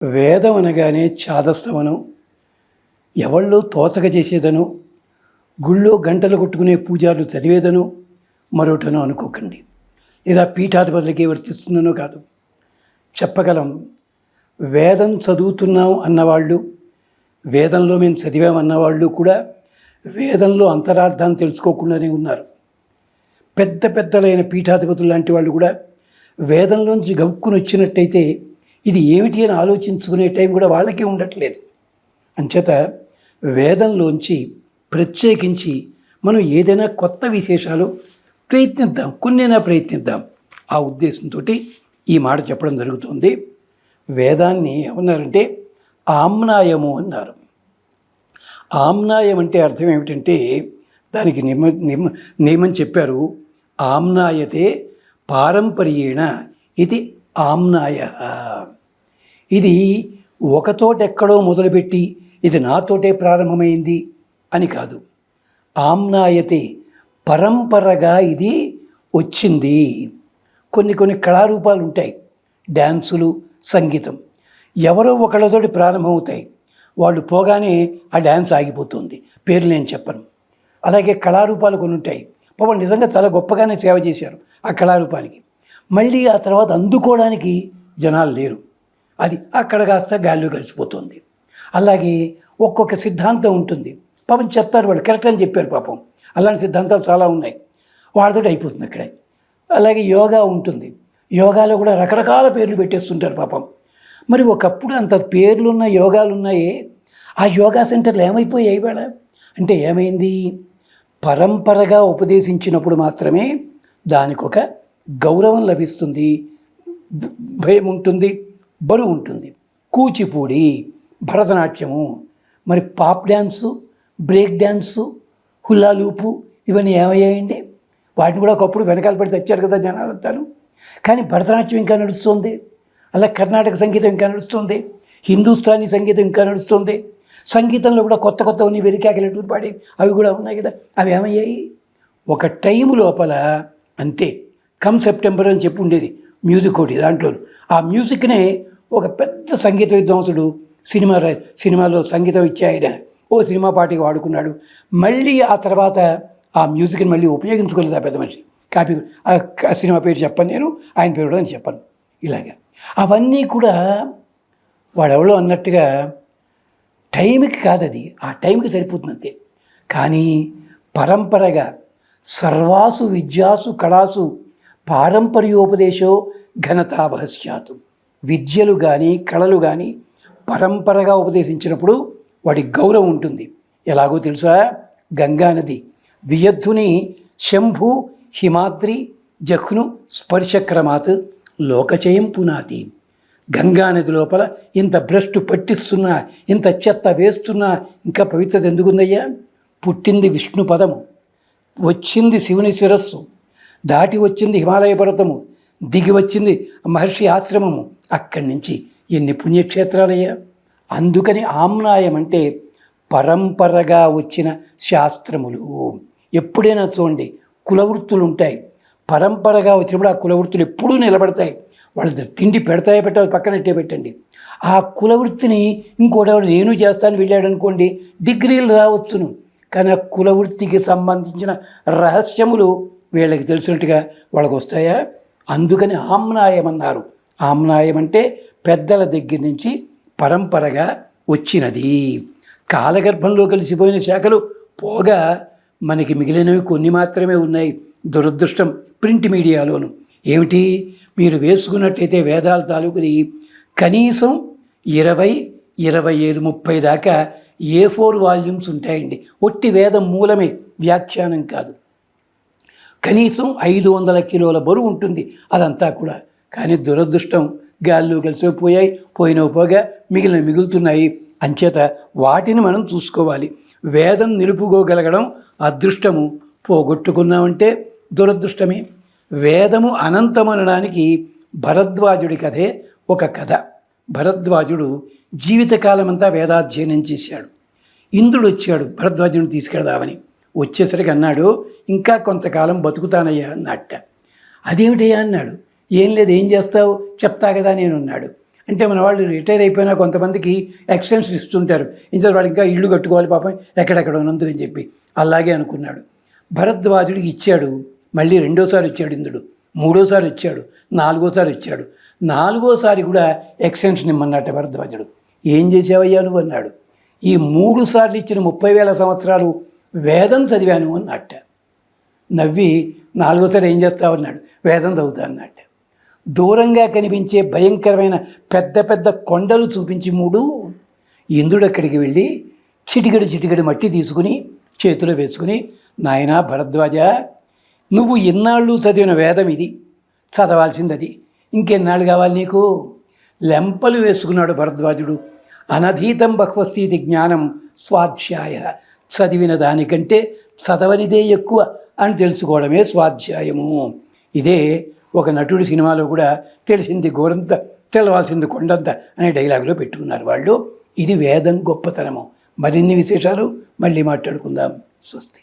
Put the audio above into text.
వేదం అనగానే ఛాదస్సమను, ఎవళ్ళో తోచక చేసేదను, గుళ్ళో గంటలు కొట్టుకునే పూజారులు చదివేదను మరొకటనో అనుకోకండి. లేదా పీఠాధిపతులకే వర్తిస్తుందనో కాదు. చెప్పగలం, వేదం చదువుతున్నాం అన్నవాళ్ళు, వేదంలో మేము చదివామన్నవాళ్ళు కూడా వేదంలో అంతరార్థాన్ని తెలుసుకోకుండానే ఉన్నారు. పెద్ద పెద్దలైన పీఠాధిపతులు లాంటి వాళ్ళు కూడా వేదంలోంచి గబుక్కుని వచ్చినట్టయితే ఇది ఏమిటి అని ఆలోచించుకునే టైం కూడా వాళ్ళకి ఉండట్లేదు. అంచేత వేదంలోంచి ప్రత్యేకించి మనం ఏదైనా కొత్త విశేషాలు ప్రయత్నిద్దాం, కొన్నైనా ప్రయత్నిద్దాం. ఆ ఉద్దేశంతో ఈ మాట చెప్పడం జరుగుతుంది. వేదాన్ని ఏమన్నారంటే ఆమ్నాయము అన్నారు. ఆమ్నాయం అంటే అర్థం ఏమిటంటే దానికి నియమం చెప్పారు. ఆమ్నాయతే పారంపర్యేణ ఇది ఆమ్నాయ. ఇది ఒకచోటెక్కడో మొదలుపెట్టి ఇది నాతోటే ప్రారంభమైంది అని కాదు. ఆమ్నాయతే పరంపరగా ఇది వచ్చింది. కొన్ని కళారూపాలు ఉంటాయి, డ్యాన్సులు, సంగీతం ఎవరో ఒకళ్ళతోటి ప్రారంభమవుతాయి. వాళ్ళు పోగానే ఆ డ్యాన్స్ ఆగిపోతుంది, పేర్లు నేను చెప్పను. అలాగే కళారూపాలు కొన్ని ఉంటాయి, పాపం నిజంగా చాలా గొప్పగానే సేవ చేశారు ఆ కళారూపానికి. మళ్ళీ ఆ తర్వాత అందుకోవడానికి జనాలు లేరు, అది అక్కడ కాస్త గాల్లో కలిసిపోతుంది. అలాగే ఒక్కొక్క సిద్ధాంతం ఉంటుంది, పాపం చెప్తారు వాళ్ళు కరెక్ట్ అని చెప్పారు, పాపం అలాంటి సిద్ధాంతాలు చాలా ఉన్నాయి, వాళ్ళతో అయిపోతుంది అక్కడే. అలాగే యోగా ఉంటుంది, యోగాలో కూడా రకరకాల పేర్లు పెట్టేస్తుంటారు పాపం. మరి ఒకప్పుడు అంత పేర్లున్న యోగాలు ఉన్నాయే, ఆ యోగా సెంటర్లు ఏమైపోయాయి వాళ్ళ అంటే ఏమైంది? పరంపరగా ఉపదేశించినప్పుడు మాత్రమే దానికి ఒక గౌరవం లభిస్తుంది, భయం ఉంటుంది, బరువు ఉంటుంది. కూచిపూడి, భరతనాట్యము, మరి పాప్ డ్యాన్సు, బ్రేక్ డ్యాన్సు, హుల్లాలూపు ఇవన్నీ ఏమయ్యాయండి? వాటిని కూడా ఒకప్పుడు వెనకాల పడి తెచ్చారు కదా జనాలంతాను. కానీ భరతనాట్యం ఇంకా నడుస్తుంది, అలా కర్ణాటక సంగీతం ఇంకా నడుస్తుంది, హిందుస్థానీ సంగీతం ఇంకా నడుస్తుంది. సంగీతంలో కూడా కొత్త కొత్తవన్నీ వెరికాకలేటు పాడే అవి కూడా ఉన్నాయి కదా, అవి ఏమయ్యాయి? ఒక టైము లోపల అంతే. కమ్ సెప్టెంబర్ అని చెప్పి ఉండేది మ్యూజిక్ ఒకటి, దాంట్లో ఆ మ్యూజిక్నే ఒక పెద్ద సంగీత విద్వాంసుడు సినిమాలో సంగీతం ఇచ్చే ఆయన ఓ సినిమా పార్టీకి వాడుకున్నాడు. మళ్ళీ ఆ తర్వాత ఆ మ్యూజిక్ని మళ్ళీ ఉపయోగించుకోలేదు ఆ పెద్ద మనిషి. కాపీ ఆ సినిమా పేరు చెప్పను, నేను ఆయన పేరు కూడా చెప్పను. ఇలాగా అవన్నీ కూడా వాడెవడో అన్నట్టుగా టైంకి కాదు, అది ఆ టైంకి సరిపోతుంది అంతే. కానీ పరంపరగా సర్వాసు విద్యాసు కళాసు పారంపర్యోపదేశో ఘనతాభస్యాతు. విద్యలు కానీ కళలు కానీ పరంపరగా ఉపదేశించినప్పుడు వాడి గౌరవం ఉంటుంది. ఎలాగో తెలుసా? గంగానది వియద్ధుని శంభు హిమాద్రి జఖ్ను స్పర్శక్రమాత్ లోకచయం పునాతి. గంగానది లోపల ఇంత భ్రష్టు పట్టిస్తున్నా, ఇంత చెత్త వేస్తున్నా ఇంకా పవిత్రత ఎందుకుందయ్యా? పుట్టింది విష్ణు పదము, వచ్చింది శివుని శిరస్సు, దాటి వచ్చింది హిమాలయ పర్వతము, దిగి వచ్చింది మహర్షి ఆశ్రమము, అక్కడి నుంచి ఎన్ని పుణ్యక్షేత్రాలయ్యా. అందుకని ఆమ్నాయం అంటే పరంపరగా వచ్చిన శాస్త్రములు. ఎప్పుడైనా చూడండి, కులవృత్తులు ఉంటాయి, పరంపరగా వచ్చినప్పుడు ఆ కులవృత్తులు ఎప్పుడూ నిలబడతాయి. వాళ్ళు తిండి పెడతాయో పెట్టాలి పక్కనట్టే పెట్టండి. ఆ కులవృత్తిని ఇంకోటెవడు నేను చేస్తాను వెళ్ళాడు అనుకోండి, డిగ్రీలు రావచ్చును, కానీ ఆ కులవృత్తికి సంబంధించిన రహస్యములు వీళ్ళకి తెలిసినట్టుగా వాళ్ళకు వస్తాయా? అందుకని ఆమ్నాయం అన్నారు. ఆమ్నాయం అంటే పెద్దల దగ్గర నుంచి పరంపరగా వచ్చినది. కాలగర్భంలో కలిసిపోయిన శాఖలు పోగా మనకి మిగిలినవి కొన్ని మాత్రమే ఉన్నాయి. దురదృష్టం ప్రింట్ మీడియాలోను. ఏమిటి? మీరు వేసుకున్నట్టయితే వేదాల తాలూకుది కనీసం 20, 25, 30 దాకా A4 వాల్యూమ్స్ ఉంటాయండి. ఒట్టి వేదం మూలమే, వ్యాఖ్యానం కాదు. కనీసం 500 కిలోల బరువు ఉంటుంది అదంతా కూడా. కానీ దురదృష్టం గాల్లో కలిసిపోయాయి, పోయినవి పోగా మిగులుతున్నాయి. అంచేత వాటిని మనం చూసుకోవాలి. వేదం నిలుపుకోగలగడం అదృష్టము, పోగొట్టుకున్నామంటే దురదృష్టమే. వేదము అనంతమనడానికి భరద్వాజుడి కథే ఒక కథ. భరద్వాజుడు జీవితకాలం అంతా వేదాధ్యయనం చేశాడు. ఇంద్రుడు వచ్చాడు భరద్వాజుడిని తీసుకెళ్దామని. వచ్చేసరికి అన్నాడు, ఇంకా కొంతకాలం బతుకుతానయ్యా అన్నట్ట. అదేమిటయ్యా అన్నాడు. ఏం లేదు, ఏం చేస్తావు చెప్తా కదా నేను అన్నాడు. అంటే మన వాళ్ళు రిటైర్ అయిపోయినా కొంతమందికి ఎక్స్టెన్షన్ ఇస్తుంటారు, ఇంత వాళ్ళు ఇంకా ఇల్లు కట్టుకోవాలి పాపం ఎక్కడెక్కడ ఉన్నందు అని చెప్పి. అలాగే అనుకున్నాడు. భరద్వాజుడికి ఇచ్చాడు, మళ్ళీ రెండోసారి ఇచ్చాడు ఇంద్రుడు, మూడోసారి ఇచ్చాడు, నాలుగోసారి ఇచ్చాడు. నాలుగోసారి కూడా ఎక్స్టెన్షన్ ఇమ్మన్నట్ట భరద్వాజుడు. ఏం చేసావయ్యా నువ్వు అన్నాడు. ఈ 3 సార్లు ఇచ్చిన 30,000 సంవత్సరాలు వేదం చదివాను అన్నట్ట. నవ్వి నాలుగోసారి ఏం చేస్తావు అన్నాడు. వేదం చదువుతా అన్నట్ట. దూరంగా కనిపించే భయంకరమైన పెద్ద పెద్ద కొండలు చూపించి 3 ఇంద్రుడు అక్కడికి వెళ్ళి చిటికెడు మట్టి తీసుకుని చేతిలో వేసుకుని, నాయనా భరద్వాజ, నువ్వు ఇన్నాళ్ళు చదివిన వేదం ఇది, చదవాల్సింది అది, ఇంకెన్నాళ్ళు కావాలి నీకు? లెంపలు వేసుకున్నాడు భరద్వాజుడు. అనధీతం బహ్వస్థితి జ్ఞానం స్వాధ్యాయ, చదివిన దానికంటే చదవనిదే ఎక్కువ అని తెలుసుకోవడమే స్వాధ్యాయము. ఇదే ఒక నటుడి సినిమాలో కూడా తెలిసింది గోరంత తెలవాల్సింది కొండంత అనే డైలాగులో పెట్టుకున్నారు వాళ్ళు. ఇది వేదం గొప్పతనము. మరిన్ని విశేషాలు మళ్ళీ మాట్లాడుకుందాం. స్వస్తి.